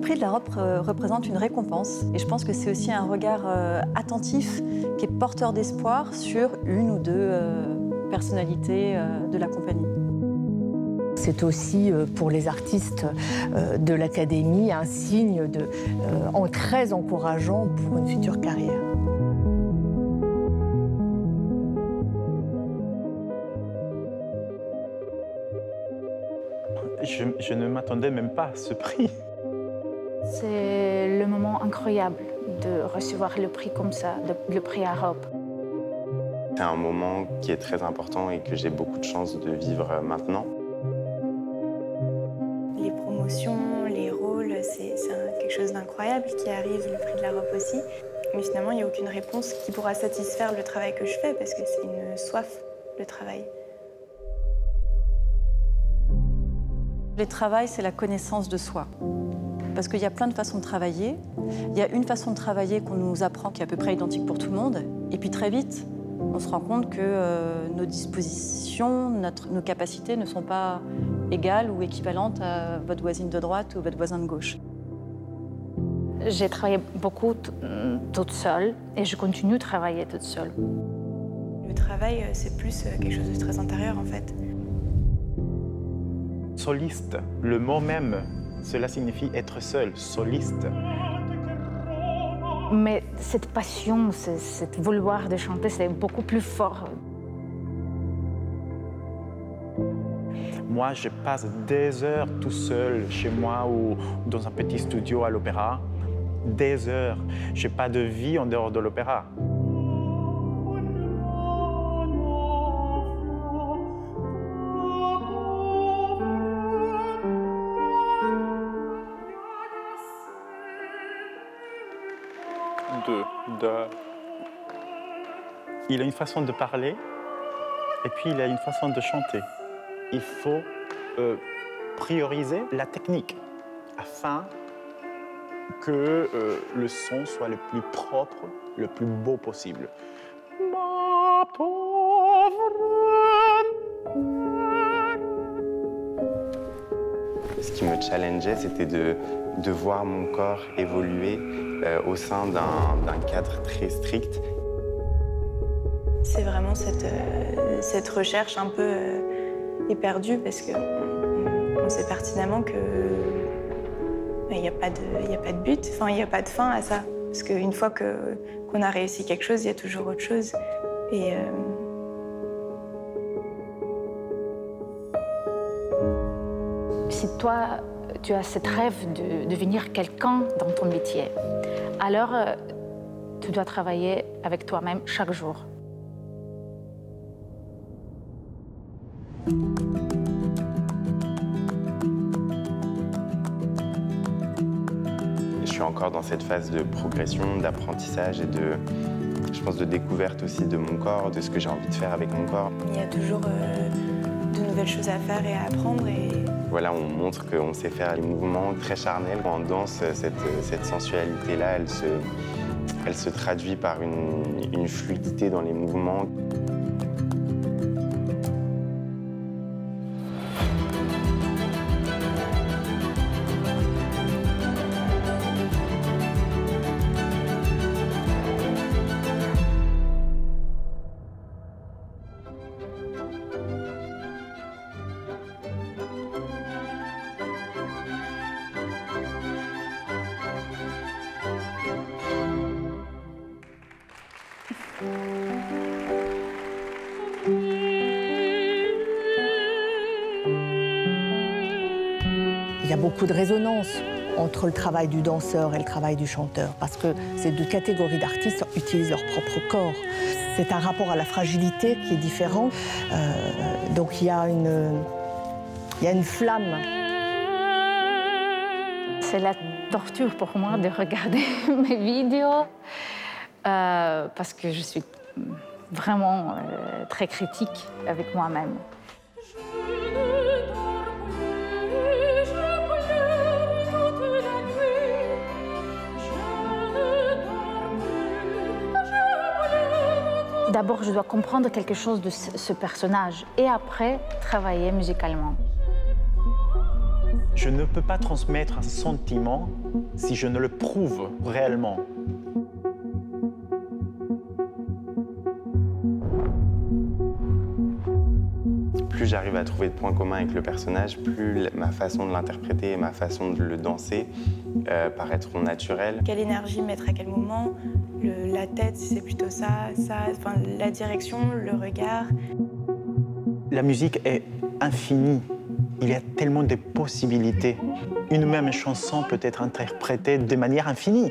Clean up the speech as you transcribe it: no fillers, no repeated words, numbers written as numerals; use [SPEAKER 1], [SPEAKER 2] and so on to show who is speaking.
[SPEAKER 1] prix de la Rope représente une récompense et je pense que c'est aussi un regard attentif qui est porteur d'espoir sur une ou deux personnalités de la compagnie.
[SPEAKER 2] C'est aussi pour les artistes de l'Académie un signe très encourageant pour une future carrière.
[SPEAKER 3] Je ne m'attendais même pas à ce prix.
[SPEAKER 4] C'est le moment incroyable de recevoir le prix comme ça, le prix Arope.
[SPEAKER 5] C'est un moment qui est très important et que j'ai beaucoup de chance de vivre maintenant.
[SPEAKER 6] Les promotions, les rôles, c'est quelque chose d'incroyable qui arrive, le prix de la Rope aussi. Mais finalement, il n'y a aucune réponse qui pourra satisfaire le travail que je fais parce que c'est une soif, le travail.
[SPEAKER 1] Le travail, c'est la connaissance de soi. Parce qu'il y a plein de façons de travailler. Il y a une façon de travailler qu'on nous apprend qui est à peu près identique pour tout le monde. Et puis très vite, on se rend compte que nos dispositions, nos capacités ne sont pas égales ou équivalentes à votre voisine de droite ou votre voisin de gauche.
[SPEAKER 4] J'ai travaillé beaucoup toute seule et je continue de travailler toute seule.
[SPEAKER 6] Le travail, c'est plus quelque chose de très intérieur en fait.
[SPEAKER 3] Soliste, le mot même, cela signifie être seul, soliste.
[SPEAKER 4] Mais cette passion, cette vouloir de chanter, c'est beaucoup plus fort.
[SPEAKER 3] Moi, je passe des heures tout seul chez moi ou dans un petit studio à l'opéra. Des heures. Je n'ai pas de vie en dehors de l'opéra. Il a une façon de parler et puis il a une façon de chanter. Il faut prioriser la technique afin que le son soit le plus propre, le plus beau possible. Ma pauvre mère.
[SPEAKER 5] Ce qui me challengeait, c'était de voir mon corps évoluer au sein d'un cadre très strict.
[SPEAKER 6] C'est vraiment cette recherche un peu éperdue parce qu'on sait pertinemment que il n'y a pas de but, enfin, il n'y a pas de fin à ça. Parce qu'une fois qu'on a réussi quelque chose, il y a toujours autre chose. Et
[SPEAKER 4] si toi, tu as cette rêve de devenir quelqu'un dans ton métier, alors tu dois travailler avec toi-même chaque jour.
[SPEAKER 5] Je suis encore dans cette phase de progression, d'apprentissage et je pense, de découverte aussi de mon corps, de ce que j'ai envie de faire avec mon corps.
[SPEAKER 6] Il y a toujours de nouvelles choses à faire et à apprendre.
[SPEAKER 5] Voilà, on montre qu'on sait faire les mouvements très charnels. En danse, cette sensualité-là, elle se traduit par une fluidité dans les mouvements.
[SPEAKER 2] Il y a beaucoup de résonance entre le travail du danseur et le travail du chanteur, parce que ces deux catégories d'artistes utilisent leur propre corps. C'est un rapport à la fragilité qui est différent. Donc il y a une flamme.
[SPEAKER 4] C'est la torture pour moi de regarder mes vidéos, parce que je suis vraiment très critique avec moi-même. D'abord, je dois comprendre quelque chose de ce personnage et après, travailler musicalement.
[SPEAKER 3] Je ne peux pas transmettre un sentiment si je ne le prouve réellement.
[SPEAKER 5] Plus j'arrive à trouver de points communs avec le personnage, plus ma façon de l'interpréter et ma façon de le danser paraîtront naturelles.
[SPEAKER 6] Quelle énergie mettre à quel moment, la tête, si c'est plutôt ça, enfin, la direction, le regard.
[SPEAKER 3] La musique est infinie. Il y a tellement de possibilités. Une même chanson peut être interprétée de manière infinie.